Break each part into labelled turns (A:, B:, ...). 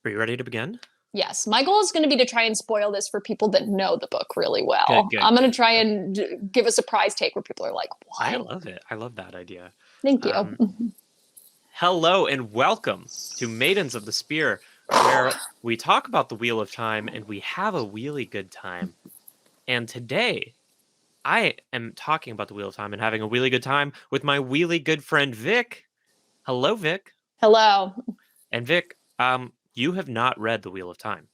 A: Are you ready to begin?
B: Yes, my goal is going to be to try and spoil this for people that know the book really
A: Good,
B: well.
A: good.
B: I'm going to try and give a surprise take where people are like,
A: I
B: "What?"
A: love it. I love that idea.
B: Thank you.
A: Hello and welcome to Maidens of the Spear, where we talk about the Wheel of Time and we have a really good time. And today, I am talking about the Wheel of Time and having a really good time with my really good friend Vic. Hello, Vic.
B: Hello.
A: And Vic, you have not read the Wheel of Time.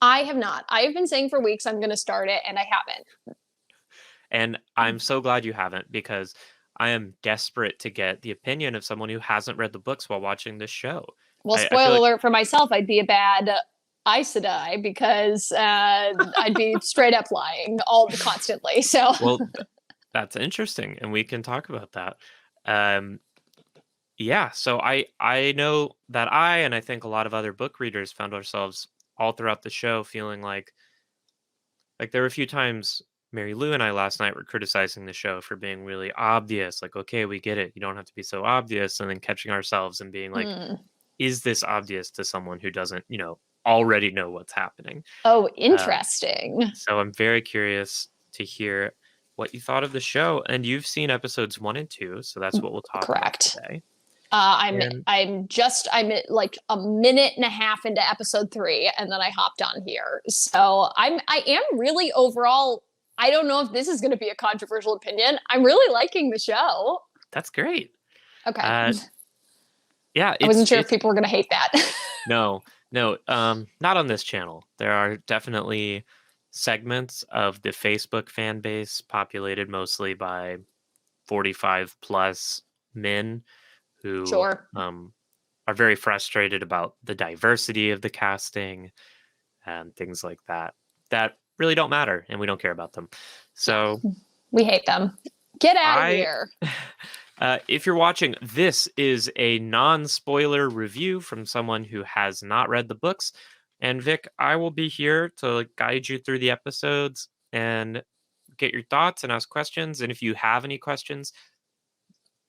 B: I have not. I have been saying for weeks I'm going to start it, and I haven't.
A: And I'm so glad you haven't, because I am desperate to get the opinion of someone who hasn't read the books while watching this show.
B: Well,
A: I feel
B: spoiler
A: like,
B: alert for myself, I'd be a bad Aes Sedai because I'd be straight up lying constantly. So,
A: well, that's interesting, and we can talk about that. Um, yeah, so I know that and I think a lot of other book readers found ourselves all throughout the show feeling like there were a few times Mary Lou and I last night were criticizing the show for being really obvious. Like, okay, we get it. You don't have to be so obvious. And then catching ourselves and being like, is this obvious to someone who doesn't, already know what's happening?
B: Oh, interesting.
A: So I'm very curious to hear what you thought of the show. And you've seen episodes 1 and 2. So that's what we'll talk about today.
B: I'm at like a minute and a half into episode 3, and then I hopped on here. So I am really overall. I don't know if this is going to be a controversial opinion. I'm really liking the show.
A: That's great.
B: Okay.
A: Yeah,
B: I wasn't sure if people were going to hate that.
A: No, not on this channel. There are definitely segments of the Facebook fan base populated mostly by 45 plus men who
B: Sure.
A: are very frustrated about the diversity of the casting and things like that really don't matter, and we don't care about them. So
B: we hate them. Get out of here.
A: If you're watching, this is a non-spoiler review from someone who has not read the books. And Vic, I will be here to guide you through the episodes and get your thoughts and ask questions. And if you have any questions,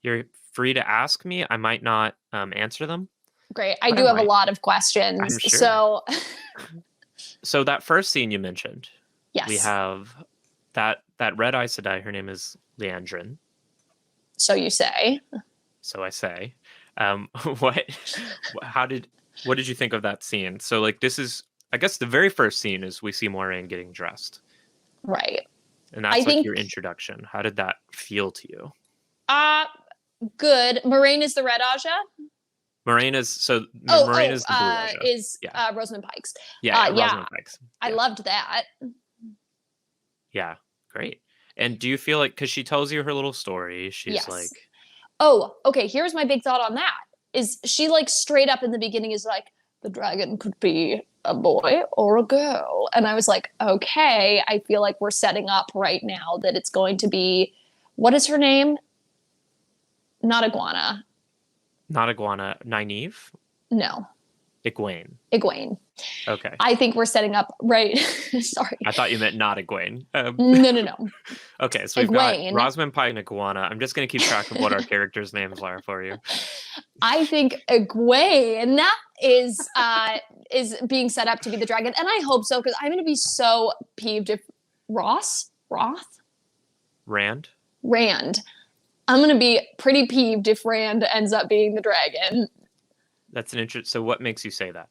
A: you're free to ask me. I might not answer them.
B: Great. I do have a lot of questions.
A: I'm sure. So that first scene you mentioned,
B: yes,
A: we have that red Aes Sedai. Her name is Leandrin.
B: So you say.
A: So I say. What did you think of that scene? So this is, I guess, the very first scene is we see Moiraine getting dressed.
B: Right.
A: And that's your introduction. How did that feel to you?
B: Good. Moiraine is the red Aja?
A: Moiraine is the blue Aja.
B: Rosamund Pike's.
A: Rosamund Pike's.
B: I loved that.
A: Yeah, great. And do you feel like, because she tells you her little story, she's like...
B: Oh, okay, here's my big thought on that. Is she straight up in the beginning is like, the dragon could be a boy or a girl. And I was like, okay, I feel like we're setting up right now that it's going to be, what is her name? Not Iguana.
A: Not Iguana. Nynaeve?
B: No.
A: Egwene. Okay.
B: I think we're setting up right. Sorry.
A: I thought you meant not Egwene.
B: No.
A: Okay, so we've got Rosamund Pike and Iguana. I'm just going to keep track of what our characters' names are for you.
B: I think Egwene is being set up to be the dragon, and I hope so, because I'm going to be so peeved if Rand. I'm going to be pretty peeved if Rand ends up being the dragon.
A: That's an interest. So what makes you say that?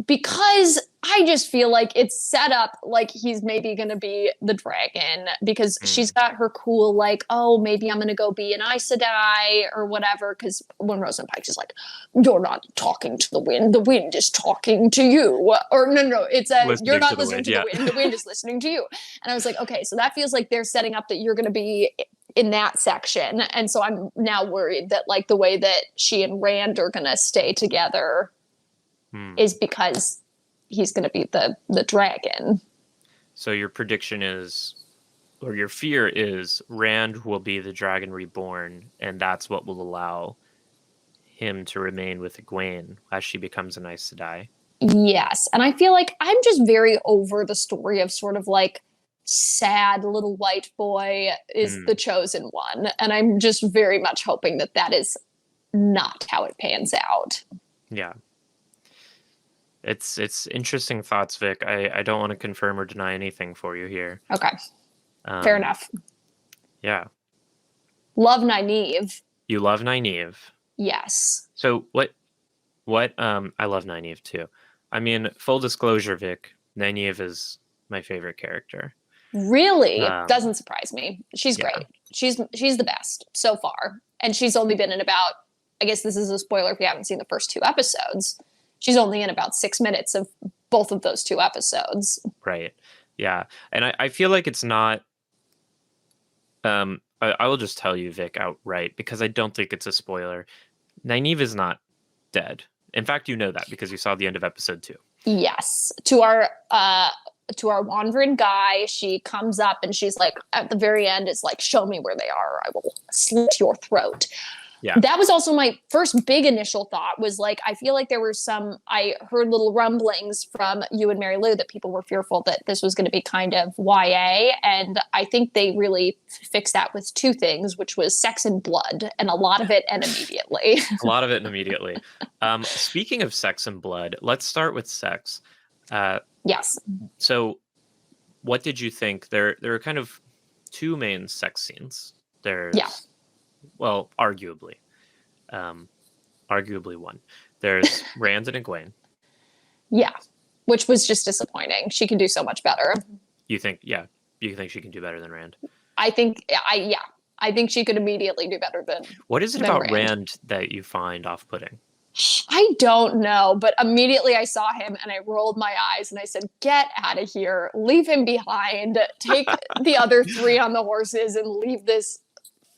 B: Because I just feel like it's set up like he's maybe going to be the dragon, because she's got her cool, maybe I'm going to go be an Aes Sedai or whatever. Because when Rosamund Pike is like, you're not talking to the wind is talking to you. Or no, it's you're not listening to the wind is listening to you. And I was like, okay, so that feels like they're setting up that you're going to be in that section. And so I'm now worried that the way that she and Rand are going to stay together is because he's going to be the dragon.
A: So your prediction is, or your fear is, Rand will be the dragon reborn, and that's what will allow him to remain with Egwene as she becomes an Aes Sedai.
B: Yes, and I feel like I'm just very over the story of sort of sad little white boy is the chosen one, and I'm just very much hoping that is not how it pans out.
A: Yeah. It's interesting thoughts, Vic. I don't want to confirm or deny anything for you here.
B: Okay, fair
A: Um,
B: enough.
A: yeah.
B: Love Nynaeve.
A: You love Nynaeve.
B: Yes.
A: So what I love Nynaeve too. I mean, full disclosure, Vic, Nynaeve is my favorite character.
B: Really?
A: Um,
B: Doesn't surprise me. She's
A: yeah.
B: great. She's the best so far. And she's only been in about, I guess this is a spoiler if you haven't seen the first 2 episodes. She's only in about 6 minutes of both of those 2 episodes.
A: Right. Yeah. And I feel like it's not I will just tell you, Vic, outright, because I don't think it's a spoiler. Nynaeve is not dead. In fact, you know that because you saw the end of episode 2.
B: Yes. To our wandering guy, she comes up and she's like, at the very end, it's like, show me where they are, or I will slit your throat.
A: Yeah.
B: That was also my first big initial thought was like, I feel like there were I heard little rumblings from you and Mary Lou that people were fearful that this was going to be kind of YA. And I think they really fixed that with 2 things, which was sex and blood, and a lot of it and immediately.
A: A lot of it and immediately. Speaking of sex and blood, let's start with sex.
B: Yes.
A: So what did you think? There are kind of 2 main sex scenes. There's, well, arguably one. There's Rand and Egwene.
B: Yeah. Which was just disappointing. She can do so much better.
A: You think she can do better than Rand?
B: I think she could immediately do better than.
A: What is it about Rand that you find off-putting?
B: I don't know, but immediately I saw him and I rolled my eyes and I said, get out of here, leave him behind, take the other 3 on the horses and leave this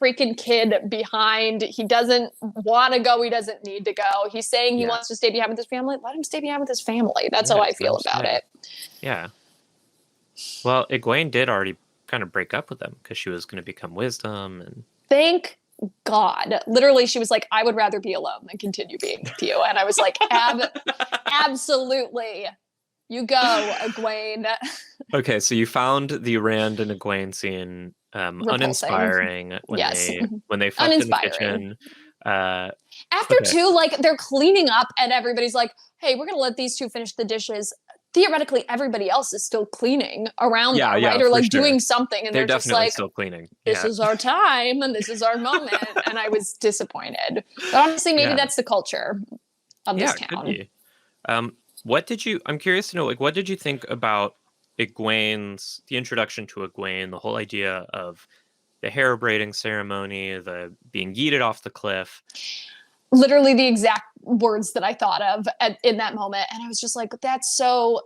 B: freaking kid behind. He doesn't want to go. He doesn't need to go. He's saying he wants to stay behind with his family. Let him stay behind with his family. That's how I feel about it.
A: Yeah. Well, Egwene did already kind of break up with them because she was going to become wisdom. And
B: thank God. Literally, she was like, I would rather be alone than continue being with you. And I was like, absolutely. You go, Egwene.
A: Okay, so you found the Rand and Egwene scene uninspiring when they fucked in the kitchen.
B: After 2, like, they're cleaning up and everybody's like, hey, we're gonna let these 2 finish the dishes. Theoretically, everybody else is still cleaning around them, right? Or like doing something, and they're just
A: definitely
B: like,
A: still cleaning.
B: This is our time and this is our moment. And I was disappointed. But honestly, maybe that's the culture of this town.
A: Could be. I'm curious to know, like, what did you think about the introduction to Egwene, the whole idea of the hair braiding ceremony, the being yeeted off the cliff?
B: Literally the exact words that I thought of in that moment. And I was just like, that's so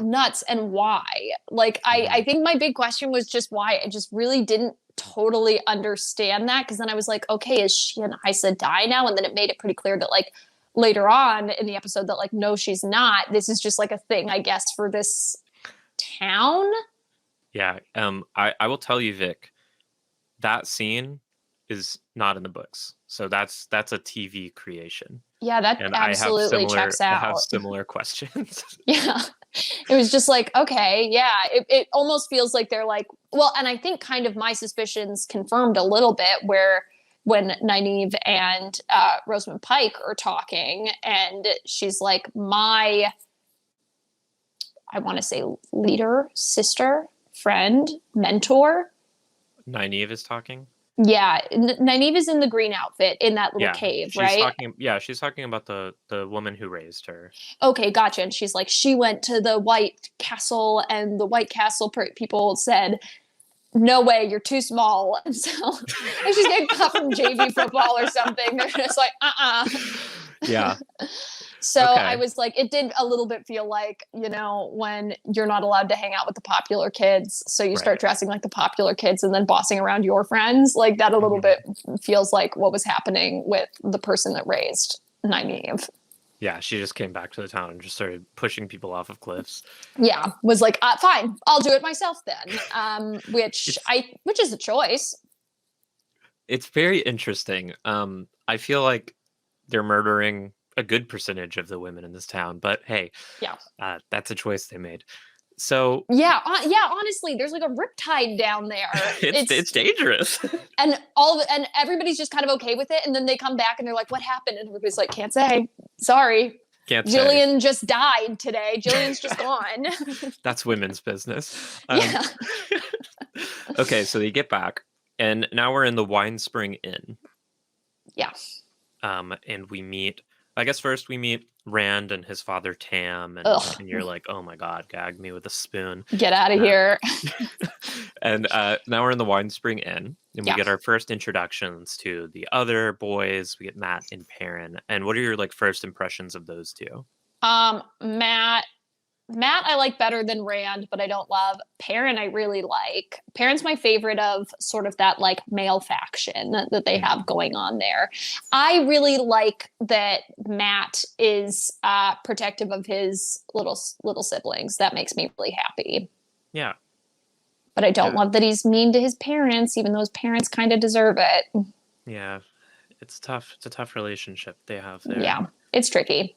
B: nuts. And why? Like, I think my big question was just why. I just really didn't totally understand that. Because then I was like, okay, is she an Aes Sedai now? And then it made it pretty clear that, like, later on in the episode that, like, no, she's not. This is just like a thing, I guess, for this town.
A: Yeah. I will tell you, Vic, that scene is not in the books. So that's a TV creation.
B: Yeah, that absolutely checks out.
A: I have similar questions.
B: Yeah. It was just like, okay, yeah. It almost feels like they're like, well, and I think kind of my suspicions confirmed a little bit where when Nynaeve and Rosamund Pike are talking and she's like, I want to say leader, sister, friend, mentor.
A: Nynaeve is talking?
B: Yeah, Nynaeve is in the green outfit in that little cave, right?
A: She's talking about the woman who raised her.
B: Okay, gotcha. And she's like, she went to the White Castle, and the White Castle people said, no way, you're too small. And so and she's getting cut from JV football or something. They're just like,
A: Yeah.
B: So I was like, it did a little bit feel like, when you're not allowed to hang out with the popular kids, so you start dressing like the popular kids and then bossing around your friends, like that a little bit feels like what was happening with the person that raised Nynaeve.
A: Yeah, she just came back to the town and just started pushing people off of cliffs.
B: Yeah, was like, fine, I'll do it myself then, which is a choice.
A: It's very interesting. I feel like they're murdering a good percentage of the women in this town, but hey, that's a choice they made. So
B: honestly, there's like a riptide down there.
A: It's dangerous,
B: and everybody's just kind of okay with it. And then they come back and they're like, "What happened?" And everybody's like, "Can't say. Sorry."
A: Can't say.
B: Jillian just died today. Jillian's just gone.
A: That's women's business.
B: Yeah.
A: Okay, so they get back, and now we're in the Wine Spring Inn.
B: Yeah.
A: And we meet. I guess first we meet Rand and his father Tam, and you're like, oh my god, gag me with a spoon.
B: Get out of here.
A: And now we're in the Wine Spring Inn, and we
B: Yeah.
A: get our first introductions to the other boys. We get Matt and Perrin. And what are your like first impressions of those two?
B: Matt I like better than Rand, but I don't love. Perrin I really like. Perrin's my favorite of sort of that like male faction that they have going on there. I really like that Matt is protective of his little siblings. That makes me really happy.
A: Yeah.
B: But I don't love that he's mean to his parents, even though his parents kind of deserve it.
A: Yeah. It's tough. It's a tough relationship they have there.
B: Yeah, it's tricky.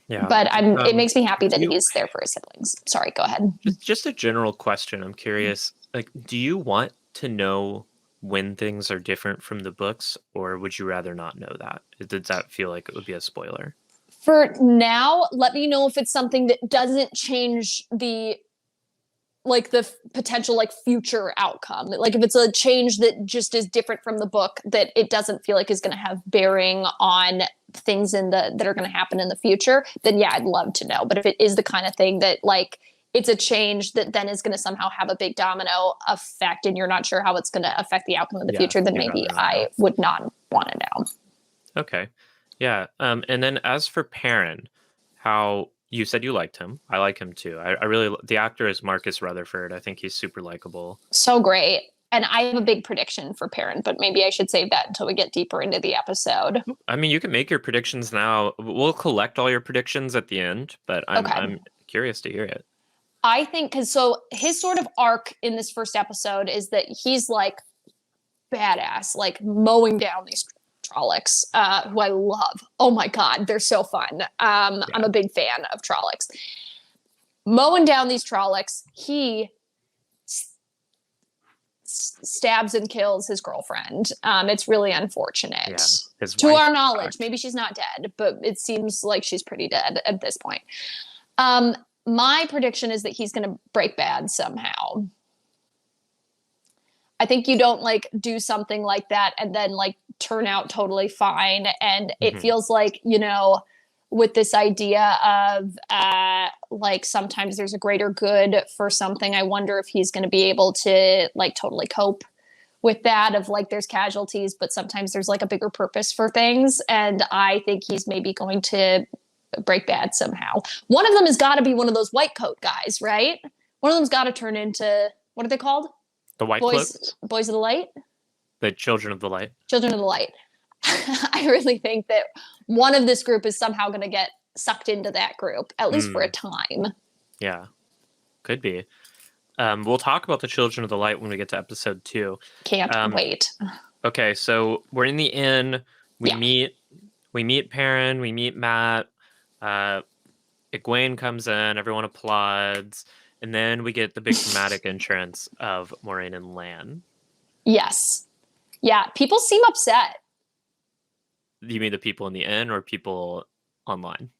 A: Yeah.
B: But it makes me happy that he's there for his siblings. Sorry, go ahead.
A: Just a general question. I'm curious. Like, do you want to know when things are different from the books, or would you rather not know that? Does that feel like it would be a spoiler?
B: For now, let me know if it's something that doesn't change the potential like future outcome. Like if it's a change that just is different from the book, that it doesn't feel like is going to have bearing on things that are going to happen in the future, then yeah, I'd love to know. But if it is the kind of thing that like it's a change that then is going to somehow have a big domino effect and you're not sure how it's going to affect the outcome of the future, then maybe I would not want to know.
A: Okay. Yeah. And then as for Perrin, how you said you liked him. I like him too. I really, the actor is Marcus Rutherford. I think he's super likable.
B: So great. And I have a big prediction for Perrin, but maybe I should save that until we get deeper into the episode.
A: I mean, you can make your predictions now. We'll collect all your predictions at the end, but I'm curious to hear it.
B: I think so his sort of arc in this first episode is that he's like badass, like mowing down these Trollocs, who I love. Oh my God, they're so fun. I'm a big fan of Trollocs. Mowing down these Trollocs, he stabs and kills his girlfriend. It's really unfortunate. Yeah, to our knowledge. Maybe she's not dead, but it seems like she's pretty dead at this point. My prediction is that he's going to break bad somehow. I think you don't like do something like that and then like turn out totally fine. And it feels like, you know, with this idea of like sometimes there's a greater good for something. I wonder if he's going to be able to like totally cope with that of like there's casualties, but sometimes there's like a bigger purpose for things. And I think he's maybe going to break bad somehow. One of them has got to be one of those white coat guys, right? One of them's got to turn into, what are they called?
A: The White Cloaks?
B: Boys of the Light?
A: The Children of the Light.
B: Children of the Light. I really think that one of this group is somehow going to get sucked into that group, at least for a time.
A: Yeah, could be. We'll talk about the Children of the Light when we get to episode 2.
B: Can't wait.
A: Okay, so we're in the inn. We meet Perrin. We meet Matt. Egwene comes in. Everyone applauds. And then we get the big dramatic entrance of Moiraine and Lan.
B: Yes. Yeah, people seem upset.
A: You mean the people in the inn or people online?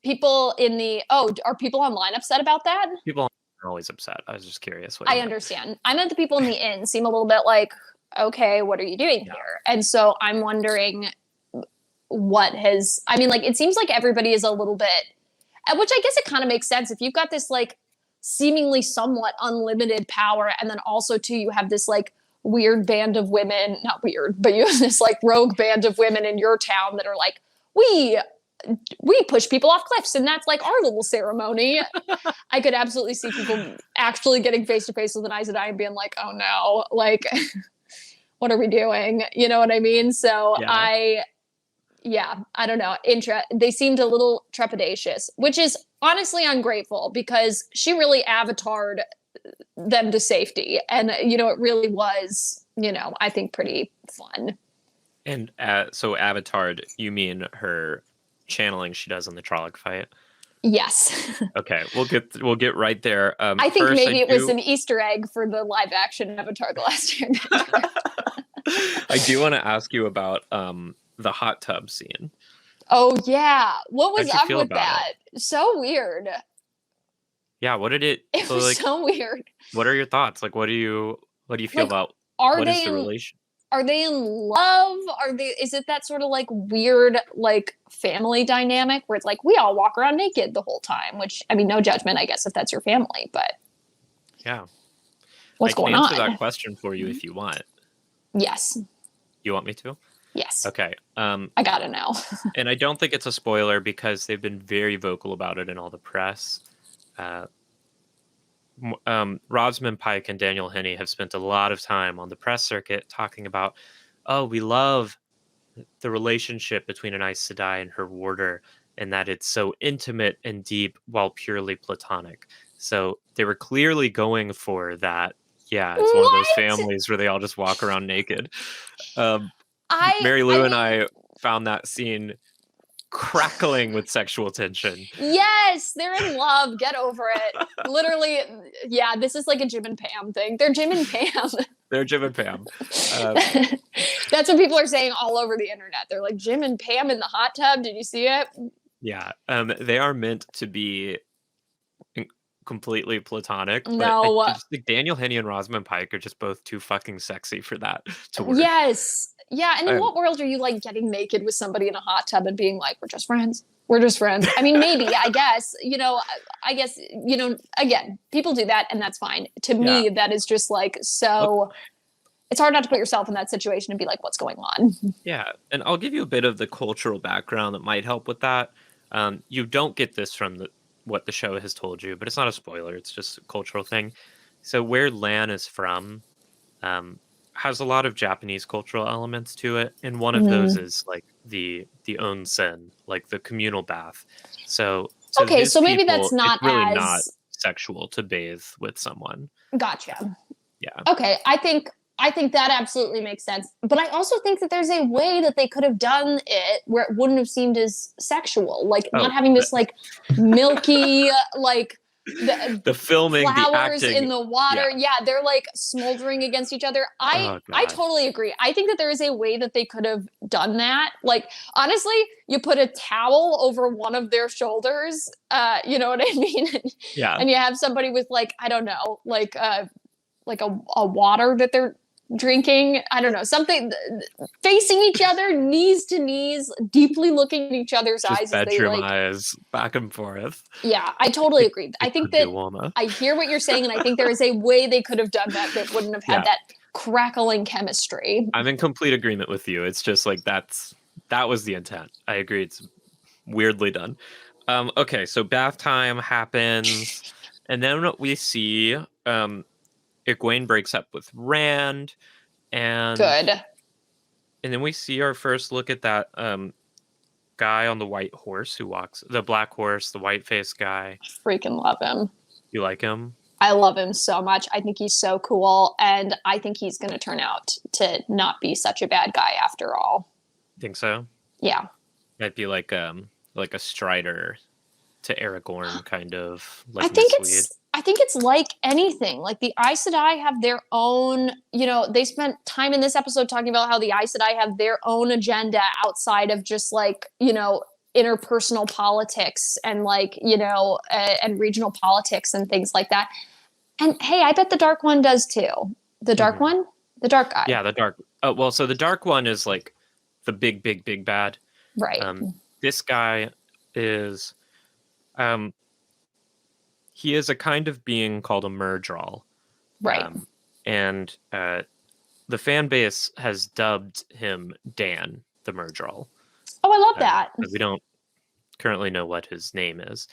B: People in the... Oh, are people online upset about that?
A: People are always upset. I was just curious.
B: I understand. I meant the people in the inn seem a little bit like, okay, what are you doing here? And so I'm wondering what has... I mean, like, it seems like everybody is a little bit... Which I guess it kind of makes sense. If you've got this, like, seemingly somewhat unlimited power, and then also, too, you have this, like, weird band of women... Not weird, but you have this, like, rogue band of women in your town that are like, we push people off cliffs, and that's, like, our little ceremony. I could absolutely see people actually getting face-to-face with an Aes Sedai and being like, oh, no, like, what are we doing? You know what I mean? So I don't know. They seemed a little trepidatious, which is honestly ungrateful because she really avatared them to safety. And, you know, it really was, you know, I think pretty fun.
A: And so avatared, you mean her channeling she does in the Trolloc fight?
B: Yes.
A: Okay, we'll get right there.
B: I think maybe it was an Easter egg for the live action Avatar: The Last Airbender.
A: I do want to ask you about the hot tub scene.
B: Oh yeah. What was
A: How'd you
B: up
A: feel
B: with
A: about it?
B: that? So weird.
A: Yeah, what did it
B: It
A: so,
B: was
A: like,
B: so weird.
A: what are your thoughts? Like, what do you feel
B: Like,
A: about
B: are
A: what is
B: they
A: the
B: in
A: relation?
B: are they in love? Are they is it that sort of like weird like family dynamic where it's like we all walk around naked the whole time, which I mean no judgment I guess if that's your family, but
A: Yeah. I
B: what's
A: can
B: going
A: answer that
B: on?
A: question for you if you want.
B: Yes.
A: You want me to?
B: Yes.
A: Okay.
B: I got to know.
A: And I don't think it's a spoiler because they've been very vocal about it in all the press. Uh, Rosamund Pike and Daniel Henney have spent a lot of time on the press circuit talking about, oh, we love the relationship between an Aes Sedai and her warder, and that it's so intimate and deep while purely platonic. So they were clearly going for that. Yeah, it's one of those
B: What?
A: families where they all just walk around naked. Um, Mary
B: I
A: Lou and
B: mean,
A: I found that scene crackling with sexual tension.
B: yes, they're in love. Get over it. Literally, yeah, this is like a Jim and Pam thing. They're Jim and Pam.
A: They're Jim and Pam. Uh,
B: That's what people are saying all over the internet. They're like Jim and Pam in the hot tub. Did you see it?
A: yeah, they are meant to be completely platonic, but I
B: No.
A: just think Daniel Henney and Rosamund Pike are just both too fucking sexy for that to work.
B: Yes. Yeah. And in
A: Um,
B: what world are you like getting naked with somebody in a hot tub and being like, we're just friends? We're just friends. I mean, maybe, I guess, I guess, again, people do that and that's fine. To
A: yeah,
B: me, that is just like
A: look,
B: so, it's hard not to put yourself in that situation and be like, what's going on?
A: yeah, and I'll give you a bit of the cultural background that might help with that. You don't get this from what the show has told you, but it's not a spoiler. It's just a cultural thing. So where Lan is from, um, has a lot of Japanese cultural elements to it, and one of those
B: Mm.
A: is like the onsen, like the communal bath. So to
B: Okay.
A: his
B: So maybe that's
A: people, it's
B: not
A: really not
B: as
A: sexual to bathe with someone.
B: gotcha.
A: Yeah.
B: Okay, I think that absolutely makes sense. But I also think that there's a way that they could have done it where it wouldn't have seemed as sexual, like not
A: Oh,
B: having this like milky like the
A: the filming, the
B: flowers
A: acting.
B: in the
A: Yeah.
B: water. Yeah, they're like smoldering against each other. I
A: Oh
B: I
A: god.
B: totally agree. I think that there is a way that they could have done that. Like honestly, you put a towel over one of their shoulders, you know what I mean?
A: Yeah.
B: And you have somebody with like I don't know, like a water that they're drinking. I don't know, something facing each other, knees to knees, deeply looking in each other's
A: Just
B: eyes as they
A: bedroom
B: like,
A: eyes back and forth.
B: yeah, I totally agree. I
A: It
B: think
A: could be
B: that
A: warmer.
B: I hear what you're saying, and I think there is a way they could have done that that wouldn't have had
A: Yeah.
B: that crackling chemistry.
A: I'm in complete agreement with you. It's just like that was the intent. I agree. It's weirdly done. Okay, so bath time happens, and then we see Egwene breaks up with Rand, and
B: Good.
A: and then we see our first look at that guy on the white horse the black horse, the white faced guy.
B: Freaking love him.
A: You like him?
B: I love him so much. I think he's so cool, and I think he's going to turn out to not be such a bad guy after all.
A: Think so?
B: Yeah.
A: Might be like a Strider to Aragorn kind of
B: I
A: like
B: think
A: mislead.
B: it's like anything. Like the Aes Sedai have their own, they spent time in this episode talking about how the Aes Sedai have their own agenda outside of just like, interpersonal politics and like, and regional politics and things like that. And hey, I bet the Dark One does too. The Dark One? The Dark guy.
A: Yeah, the dark. Oh, well, so the Dark One is like the big bad.
B: Right.
A: This guy is he is a kind of being called a Murdral.
B: Right.
A: And the fan base has dubbed him Dan the Murdral.
B: Oh, I love that.
A: We don't currently know what his name is.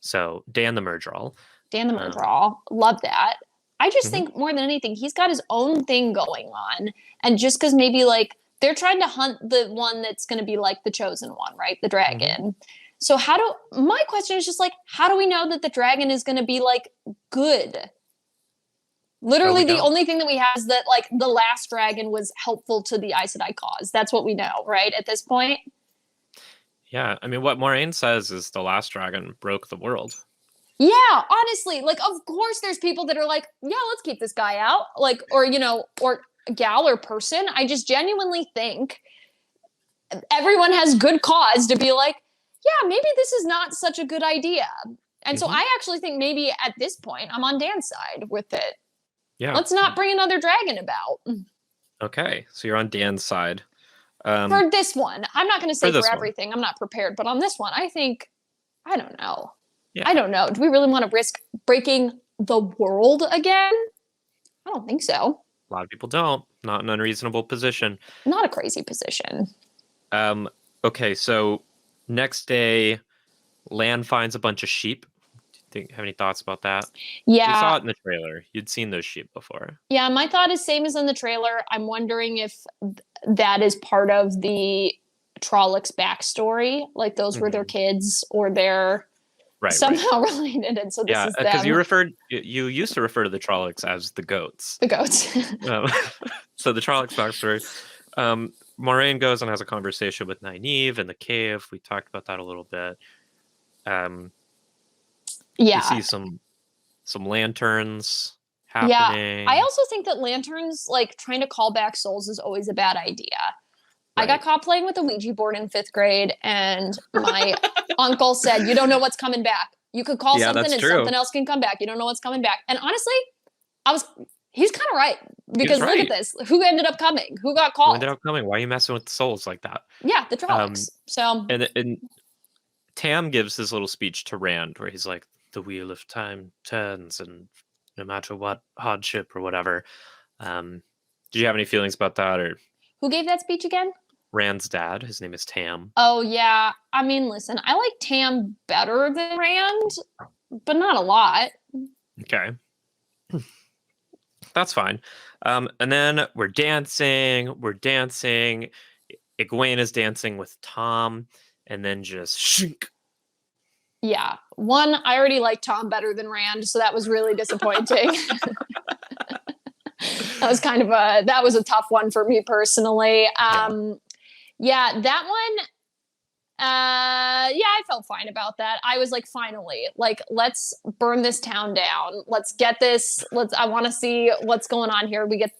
A: So Dan the Murdral.
B: Dan the Murdral. Love that. I just think more than anything, he's got his own thing going on. And just because maybe like they're trying to hunt the one that's going to be like the chosen one, right? The dragon. So my question is just like, how do we know that the dragon is going to be like good? Literally the only thing that we have is that like the last dragon was helpful to the Aes Sedai cause. That's what we know, right? At this point.
A: Yeah. I mean, what Moraine says is the last dragon broke the world.
B: Yeah, honestly, like of course there's people that are like, yeah, let's keep this guy out, like, or or gal or person. I just genuinely think everyone has good cause to be like, yeah, maybe this is not such a good idea. And so I actually think maybe at this point I'm on Dan's side with it.
A: Yeah.
B: Let's not bring another dragon about.
A: Okay, so you're on Dan's side.
B: For this one. I'm not going to say for
A: one.
B: everything. I'm not prepared. But on this one, I think, I don't know.
A: Yeah.
B: I don't know. Do we really want to risk breaking the world again? I don't think so.
A: A lot of people don't. Not an unreasonable position.
B: Not a crazy position.
A: Okay, so next day, Lan finds a bunch of sheep. Do you have any thoughts about that?
B: Yeah.
A: We saw it in the trailer. You'd seen those sheep before.
B: Yeah, my thought is same as in the trailer. I'm wondering if that is part of the Trollocs backstory. Like those were their kids or they're somehow related. And so this is them.
A: Because you used to refer to the Trollocs as the goats.
B: The goats.
A: So the Trollocs backstory. Moraine goes and has a conversation with Nynaeve in the cave. We talked about that a little bit. You see some lanterns happening.
B: Yeah, I also think that lanterns, like trying to call back souls, is always a bad idea. Right. I got caught playing with a Ouija board in 5th grade, and my uncle said, "You don't know what's coming back. You could call something, and something else can come back. You don't know what's coming back." And honestly, he's kind of right, because look at this. Who ended up coming? Who got called?
A: Who ended up coming? Why are you messing with the souls like that?
B: Yeah, the Trollocs.
A: And Tam gives his little speech to Rand, where he's like, "The wheel of time turns, and no matter what hardship or whatever." Did you have any feelings about that? Or
B: who gave that speech again?
A: Rand's dad. His name is Tam.
B: Oh, yeah. I mean, listen, I like Tam better than Rand, but not a lot.
A: Okay. That's fine. And then we're dancing. Egwene is dancing with Tom, and then just shink.
B: Yeah. One, I already like Tom better than Rand, so that was really disappointing. That was a tough one for me personally. Yeah, that one, I felt fine about that. I was like, finally, like, let's burn this town down. Let's get this. I want to see what's going on here. We get,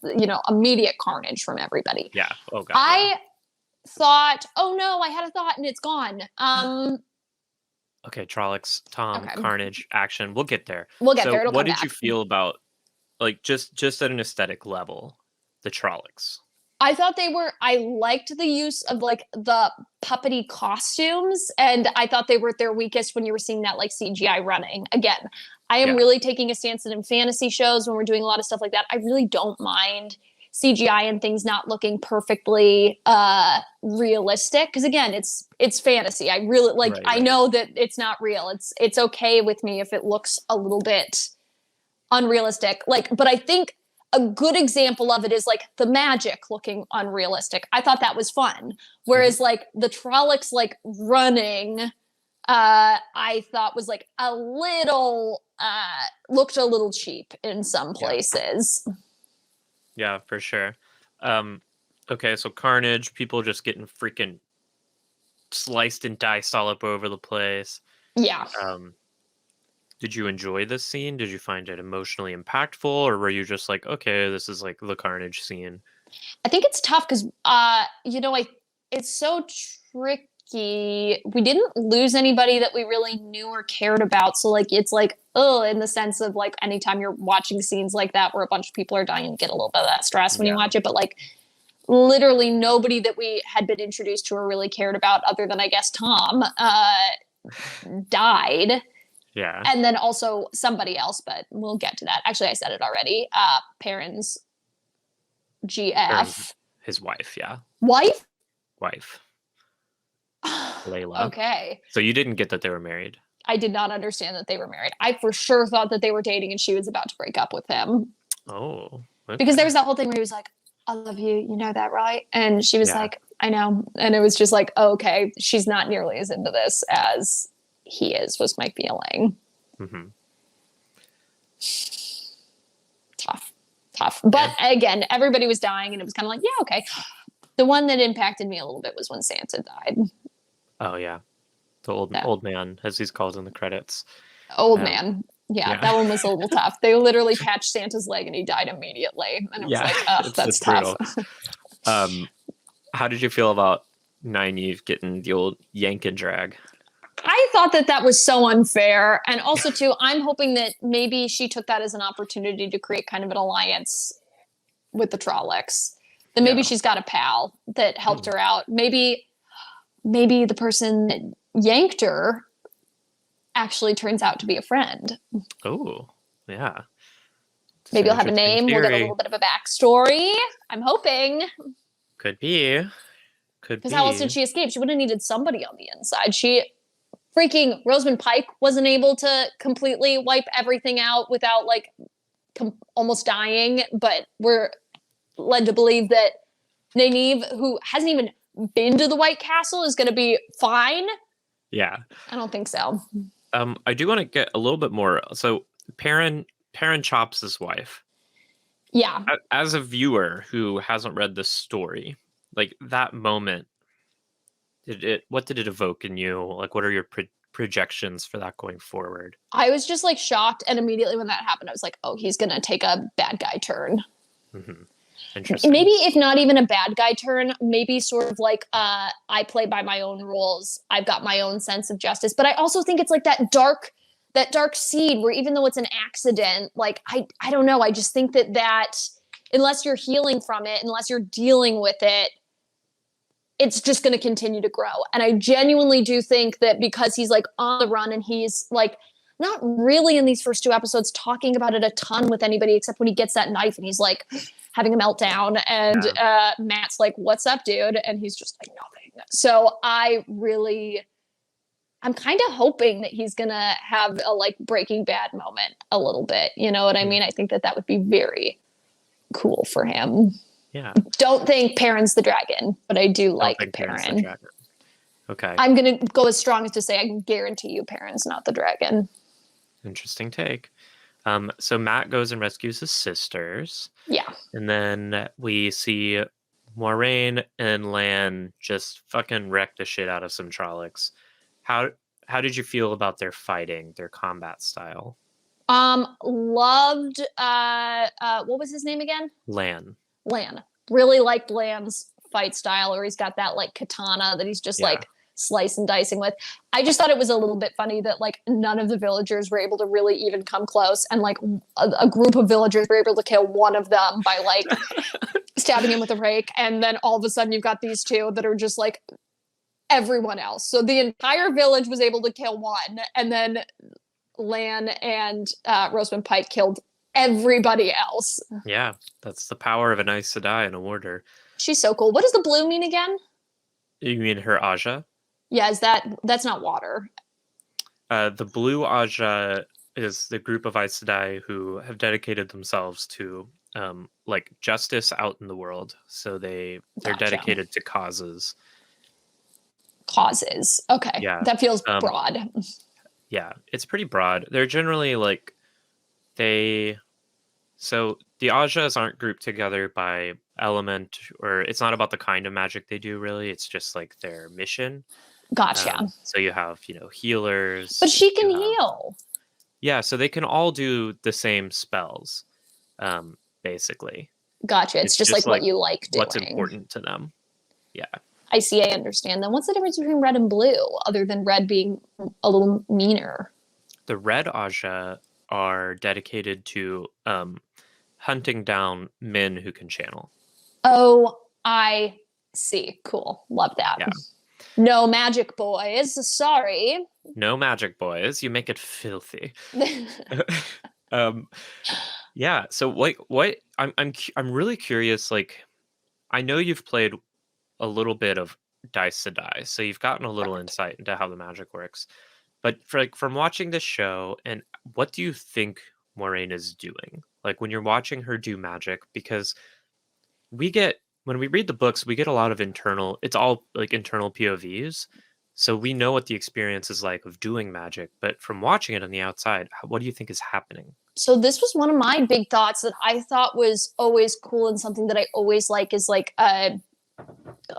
B: immediate carnage from everybody.
A: Yeah. Oh, God.
B: I thought, oh no, I had a thought and it's gone.
A: Okay, Trollocs, Tom, carnage, action. We'll get there.
B: We'll get there.
A: What did you feel about, like, just at an aesthetic level, the Trollocs?
B: I thought I liked the use of like the puppety costumes, and I thought they were at their weakest when you were seeing that like CGI running. Again, I am really taking a stance that in fantasy shows, when we're doing a lot of stuff like that, I really don't mind CGI and things not looking perfectly realistic. Because again, it's fantasy. I really like, I know that it's not real. It's okay with me if it looks a little bit unrealistic. Like, but I think a good example of it is like the magic looking unrealistic. I thought that was fun. Whereas like the Trollocs like running, I thought was like a little, looked a little cheap in some places.
A: Yeah, for sure. Okay, so carnage, people just getting freaking sliced and diced all up over the place.
B: Yeah.
A: Did you enjoy this scene? Did you find it emotionally impactful, or were you just like, okay, this is like the carnage scene?
B: I think it's tough because, it's so tricky. We didn't lose anybody that we really knew or cared about. So like, it's like, in the sense of like, anytime you're watching scenes like that where a bunch of people are dying, you get a little bit of that stress when you watch it. But like, literally nobody that we had been introduced to or really cared about, other than I guess Tom, died.
A: Yeah.
B: And then also somebody else, but we'll get to that. Actually, I said it already. Perrin's GF.
A: His wife, yeah.
B: Wife?
A: Wife. Layla.
B: Okay.
A: So you didn't get that they were married?
B: I did not understand that they were married. I for sure thought that they were dating and she was about to break up with him.
A: Oh. Okay.
B: Because there was that whole thing where he was like, "I love you, you know that, right?" And she was like, "I know." And it was just like, okay, she's not nearly as into this as he is, was my feeling.
A: Mm-hmm.
B: Tough. But again, everybody was dying and it was kind of like, yeah, okay. The one that impacted me a little bit was when Santa died.
A: Oh, yeah. The old man, as he's called in the credits.
B: Old man. Yeah, that one was a little tough. They literally patched Santa's leg and he died immediately. And it was like, oh, that's tough.
A: How did you feel about Nynaeve getting the old yank and drag.
B: I thought that that was so unfair. And also, too, I'm hoping that maybe she took that as an opportunity to create kind of an alliance with the Trollocs. That maybe
A: Yeah.
B: she's got a pal that helped her out. Maybe the person that yanked her actually turns out to be a friend.
A: Oh, yeah. It's
B: Maybe
A: an
B: you'll have a
A: interesting
B: name. We'll get a
A: theory.
B: little bit of a backstory. I'm hoping.
A: Could be. Could
B: Because how else
A: be.
B: did she escape? She would have needed somebody on the inside. Rosamund Pike wasn't able to completely wipe everything out without like almost dying, but we're led to believe that Nynaeve, who hasn't even been to the White Castle, is going to be fine.
A: Yeah.
B: I don't think so.
A: I do want to get a little bit more. So Perrin chops his wife.
B: Yeah.
A: As a viewer who hasn't read the story, like that moment, what did it evoke in you? Like, what are your projections for that going forward?
B: I was just like shocked. And immediately when that happened, I was like, oh, he's going to take a bad guy turn.
A: Mm-hmm. Interesting.
B: Maybe if not even a bad guy turn, maybe sort of like I play by my own rules. I've got my own sense of justice. But I also think it's like that dark seed where even though it's an accident, like I don't know. I just think that unless you're healing from it, unless you're dealing with it, it's just going to continue to grow. And I genuinely do think that because he's like on the run and he's like not really in these first two episodes talking about it a ton with anybody except when he gets that knife and he's like having a meltdown and Matt's like, what's up, dude? And he's just like, nothing. So I'm kind of hoping that he's going to have a like Breaking Bad moment a little bit. You know what I mean? I think that would be very cool for him.
A: Yeah.
B: Don't think Perrin's the dragon, but I do like Perrin.
A: Okay.
B: I'm going to go as strong as to say I can guarantee you Perrin's not the dragon.
A: Interesting take. So Matt goes and rescues his sisters.
B: Yeah.
A: And then we see Moiraine and Lan just fucking wreck the shit out of some Trollocs. How did you feel about their fighting, their combat style?
B: Loved what was his name again?
A: Lan.
B: Really liked Lan's fight style, or he's got that like katana that he's just like slice and dicing with. I just thought it was a little bit funny that like none of the villagers were able to really even come close, and like a group of villagers were able to kill one of them by like stabbing him with a rake, and then all of a sudden you've got these two that are just like everyone else. So the entire village was able to kill one, and then Lan and Rosamund Pike killed everybody else.
A: Yeah, that's the power of an Aes Sedai in a warder.
B: She's so cool. What does the blue mean again?
A: You mean her Aja?
B: Yeah, that's not water.
A: The blue Aja is the group of Aes Sedai who have dedicated themselves to like justice out in the world. So they're dedicated to causes.
B: Okay.
A: Yeah.
B: That feels broad.
A: Yeah, it's pretty broad. They're generally like so the Ajas aren't grouped together by element, or it's not about the kind of magic they do really. It's just like their mission.
B: Gotcha.
A: So you have, healers.
B: But she can heal.
A: Yeah, so they can all do the same spells, basically.
B: Gotcha. It's just like what you like doing.
A: What's important to them. Yeah.
B: I see. I understand. Then what's the difference between red and blue, other than red being a little meaner?
A: The red Aja are dedicated to hunting down men who can channel.
B: Oh, I see. Cool. Love that.
A: Yeah.
B: No magic boys. Sorry.
A: No magic boys. You make it filthy. Yeah. So what I'm really curious. Like, I know you've played a little bit of Dice to Die, so you've gotten a little insight into how the magic works. But from watching this show, and what do you think Moiraine is doing? Like when you're watching her do magic, because when we read the books, we get a lot of it's all like internal POVs. So we know what the experience is like of doing magic, but from watching it on the outside, what do you think is happening?
B: So this was one of my big thoughts that I thought was always cool, and something that I always like is like a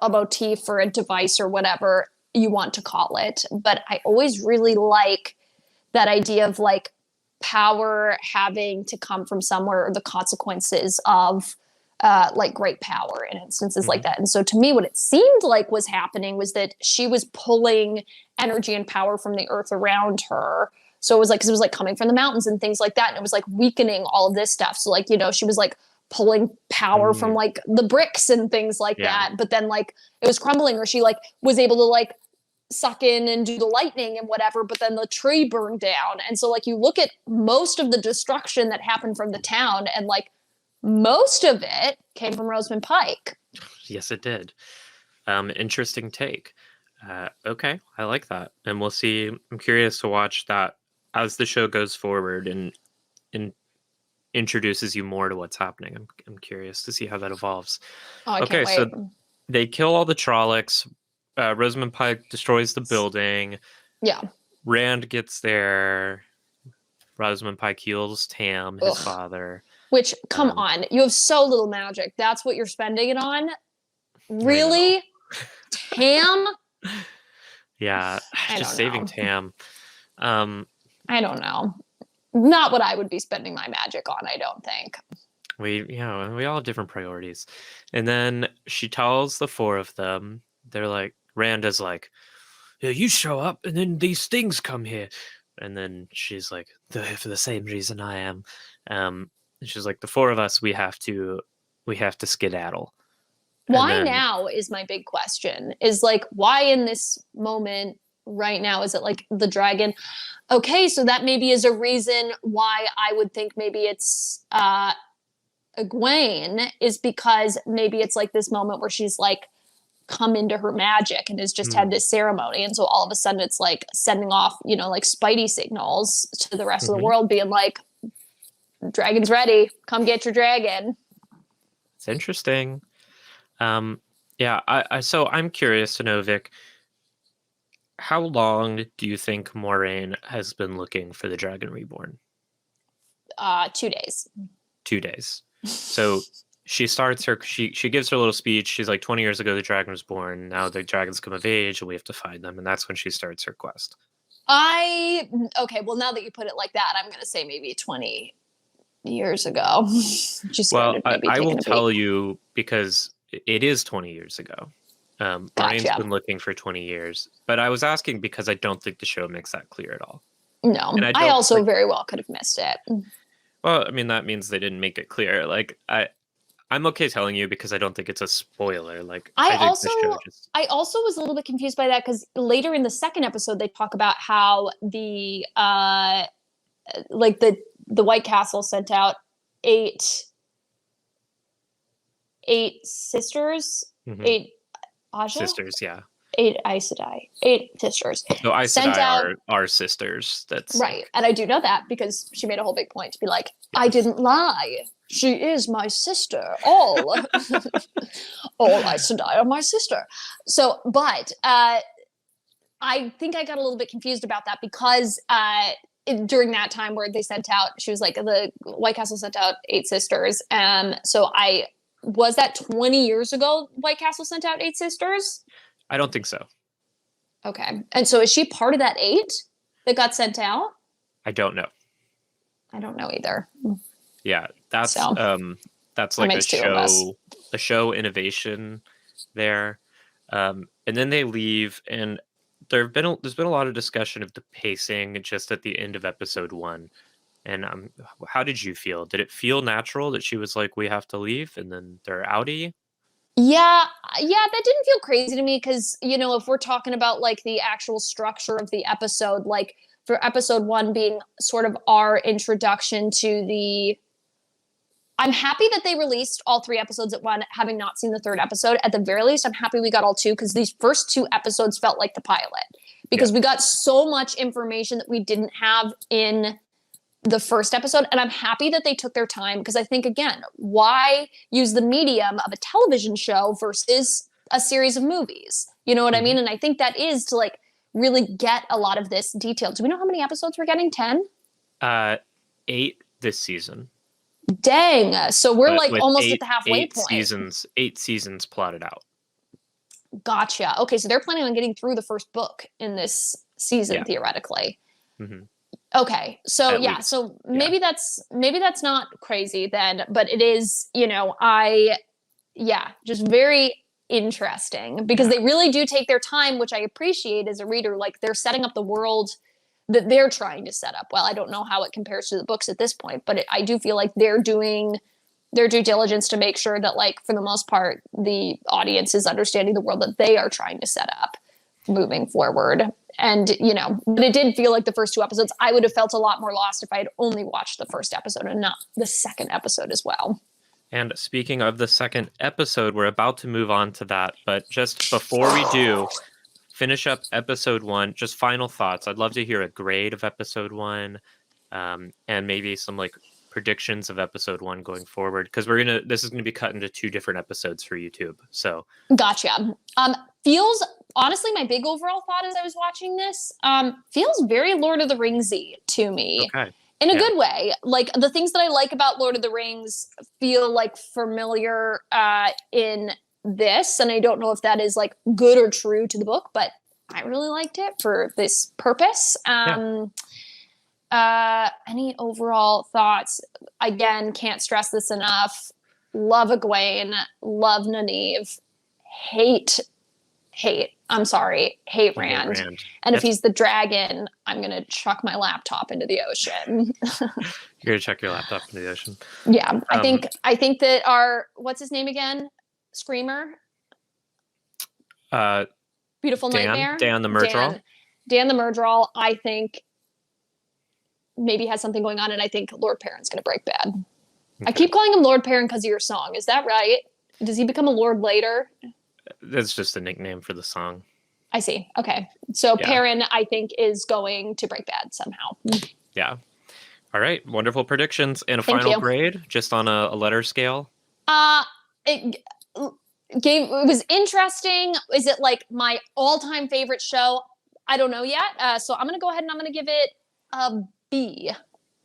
B: motif or a device or whatever you want to call it. But I always really like that idea of like power having to come from somewhere, or the consequences of like great power in instances like
A: Mhm.
B: that. And so to me, what it seemed like was happening was that she was pulling energy and power from the earth around her. So it was like, because it was like coming from the mountains and things like that. And it was like weakening all of this stuff. So like, she was like pulling power from
A: Mm,
B: like the bricks and things like
A: yeah.
B: that. But then like it was crumbling, or she like was able to like suck in and do the lightning and whatever, but then the tree burned down. And so like you look at most of the destruction that happened from the town, and like most of it came from Rosamund Pike.
A: Yes, it did. Interesting take. Okay, I like that, and we'll see. I'm curious to watch that as the show goes forward and introduces you more to what's happening. I'm curious to see how that evolves.
B: Oh, I can't
A: Okay, so
B: wait.
A: they kill all the Trollocs. Rosamund Pike destroys the building.
B: Yeah.
A: Rand gets there. Rosamund Pike heals Tam, his
B: Ugh.
A: father.
B: Which, come
A: Um,
B: on, you have so little magic. That's what you're spending it on?
A: I know.
B: Really? Tam?
A: Yeah,
B: I
A: just
B: don't
A: saving
B: know.
A: Tam. Um,
B: I don't know. Not what I would be spending my magic on, I don't think.
A: we all have different priorities. And then she tells the four of them, they're like, Rand is like, yeah, you show up and then these things come here. And then she's like, they're here for the same reason I am. And she's like, the four of us, we have to skedaddle. And
B: Why
A: then,
B: now is my big question. Is like, why in this moment right now is it like the dragon? Okay, so that maybe is a reason why I would think maybe it's Egwene, is because maybe it's like this moment where she's like come into her magic and has just had
A: hmm,
B: this ceremony, and so all of a sudden it's like sending off like spidey signals to the rest of the
A: mhm,
B: world, being like, dragon's ready, come get your dragon.
A: it's interesting. Um, yeah, so I'm curious to know, Vic, how long do you think Moraine has been looking for the Dragon Reborn?
B: 2 days.
A: 2 days. So she gives her little speech. She's like, 20 years ago the dragon was born. Now the dragons come of age and we have to find them. And that's when she starts her quest.
B: I Okay, well, now that you put it like that, I'm gonna say maybe 20 years ago. She
A: Well,
B: started
A: I,
B: maybe
A: I will
B: taking a peek.
A: tell you because it is 20 years ago. Moraine's
B: Gotcha.
A: been looking for 20 years, but I was asking because I don't think the show makes that clear at all. And
B: No,
A: I
B: I
A: don't
B: also
A: like,
B: very well could have missed it.
A: well, I mean, that means they didn't make it clear. Like, I'm okay telling you because I don't think it's a spoiler. Like,
B: I
A: I think
B: also
A: the show just,
B: I also was a little bit confused by that, because later in the second episode they talk about how the like the White Castle sent out eight eight sisters,
A: mhm,
B: eight Aja,
A: sisters, yeah.
B: eight Aes Sedai, eight sisters
A: No, Aes
B: sent
A: Sedai
B: out.
A: are sisters. That's
B: Right,
A: like,
B: and I do know that because she made a whole big point to be like, I didn't lie. She is my sister. All Aes Sedai are my sister. So, but I think I got a little bit confused about that because during that time where they sent out, she was like, the White Castle sent out eight sisters. So I was that 20 years ago. White Castle sent out eight sisters.
A: I don't think so.
B: Okay, and so is she part of that eight that got sent out?
A: I don't know.
B: I don't know either.
A: Yeah,
B: So
A: that's
B: that
A: like
B: makes two of us.
A: a show innovation there. And then they leave, and there's been a lot of discussion of the pacing just at the end of episode 1. And how did you feel? Did it feel natural that she was like, we have to leave, and then they're outie?
B: Yeah, yeah, that didn't feel crazy to me because, if we're talking about like the actual structure of the episode, like for episode 1 being sort of our introduction to the. I'm happy that they released all 3 episodes at one, having not seen the 3rd episode. At the very least, I'm happy we got all 2, because these first 2 episodes felt like the pilot,
A: Yeah.
B: because we got so much information that we didn't have in the first episode. And I'm happy that they took their time, because I think, again, why use the medium of a television show versus a series of movies? You know what I
A: Hmm.
B: mean? And I think that is to like really get a lot of this detail. Do we know how many episodes we're getting? 10?
A: 8 this season,
B: Dang. So we're
A: but
B: like
A: with
B: almost at the halfway point.
A: 8 seasons plotted out.
B: Gotcha. Okay, so they're planning on getting through the first book in this season,
A: Yeah.
B: theoretically.
A: Hmm.
B: Okay. So
A: at
B: yeah,
A: least.
B: so
A: Yeah.
B: maybe that's not crazy then, but it is, I yeah, just very interesting because
A: Yeah.
B: they really do take their time, which I appreciate as a reader. Like they're setting up the world that they're trying to set up. Well, I don't know how it compares to the books at this point, but I do feel like they're doing their due diligence to make sure that, like, for the most part, the audience is understanding the world that they are trying to set up moving forward. And, but it did feel like the first two episodes, I would have felt a lot more lost if I had only watched the first episode and not the second episode as well.
A: And speaking of the second episode, we're about to move on to that. But just before we do, finish up episode 1, just final thoughts. I'd love to hear a grade of episode 1, and maybe some like predictions of episode 1 going forward, because this is gonna be cut into 2 different episodes for YouTube. So
B: Gotcha. Feels honestly, my big overall thought as I was watching this, feels very Lord of the Ringsy to me.
A: okay.
B: In a
A: Yeah.
B: good way. Like the things that I like about Lord of the Rings feel like familiar in this. And I don't know if that is like good or true to the book, but I really liked it for this purpose. Any overall thoughts? Again, can't stress this enough. Love Egwene, love Nynaeve, hate Rand. And if he's the dragon, I'm going to chuck my laptop into the ocean.
A: You're going to chuck your laptop into the ocean.
B: Yeah. I think that what's his name again? Screamer? Beautiful Nightmare?
A: Dan the Murderer.
B: Dan the Murderer, I think maybe has something going on, and I think Lord Perrin's going to break bad. Okay. I keep calling him Lord Perrin because of your song. Is that right? Does he become a lord later?
A: That's just a nickname for the song.
B: I see. Okay. So yeah. Perrin, I think, is going to break bad somehow.
A: Yeah. All right. Wonderful predictions. And a final grade, just on a letter scale?
B: It was interesting. Is it like my all-time favorite show? I don't know yet. So I'm going to go ahead and I'm going to give it a B.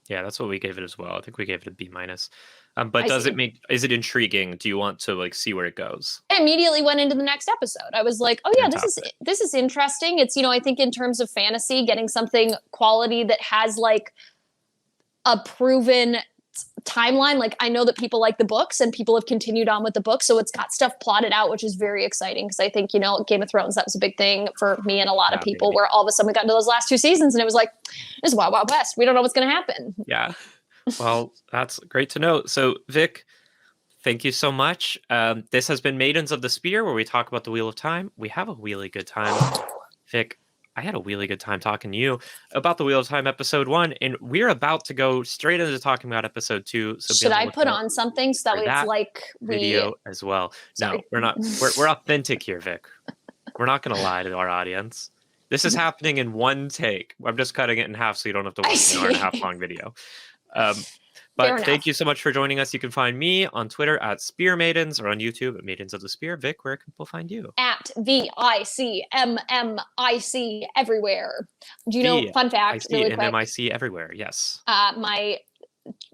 A: Yeah, that's what we gave it as well. I think we gave it a B-. But is it intriguing? Do you want to like see where it goes?
B: I immediately went into the next episode. I was like, oh yeah, this is interesting. It's, I think in terms of fantasy, getting something quality that has like a proven timeline. Like I know that people like the books and people have continued on with the book. So it's got stuff plotted out, which is very exciting. Because I think, Game of Thrones, that was a big thing for me and a lot of people where all of a sudden we got into those last 2 seasons and it was like, this is Wild Wild West. We don't know what's going to happen.
A: Yeah. Well, that's great to know. So Vic, thank you so much. This has been Maidens of the Spear, where we talk about the Wheel of Time. We have a really good time. Vic, I had a really good time talking to you about the Wheel of Time episode 1, and we're about to go straight into talking about episode 2. So
B: should I put on something so that way it's like
A: video as well? Sorry. No, we're not. We're authentic here, Vic. We're not going to lie to our audience. This is happening in one take. I'm just cutting it in half so you don't have to watch an hour-and-a-half long video. But thank you so much for joining us. You can find me on Twitter at Spear Maidens or on YouTube at Maidens of the Spear. Vic, where can people find you?
B: At VICMMIC everywhere. Do you know, fun fact, really quick?
A: MMIC everywhere, yes.
B: My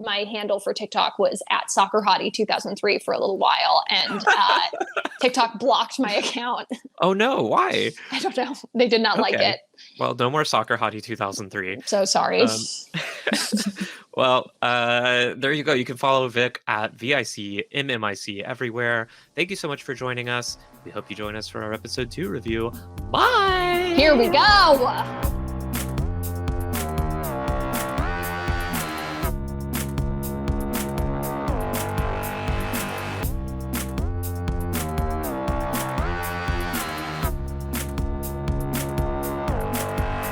B: handle for TikTok was at SoccerHottie2003 for a little while, and TikTok blocked my account.
A: Oh no, why?
B: I don't know. They did not like it.
A: Well, no more SoccerHottie2003.
B: So sorry.
A: Well, there you go. You can follow Vic at VICMMIC everywhere. Thank you so much for joining us. We hope you join us for our episode 2 review. Bye!
B: Here we go!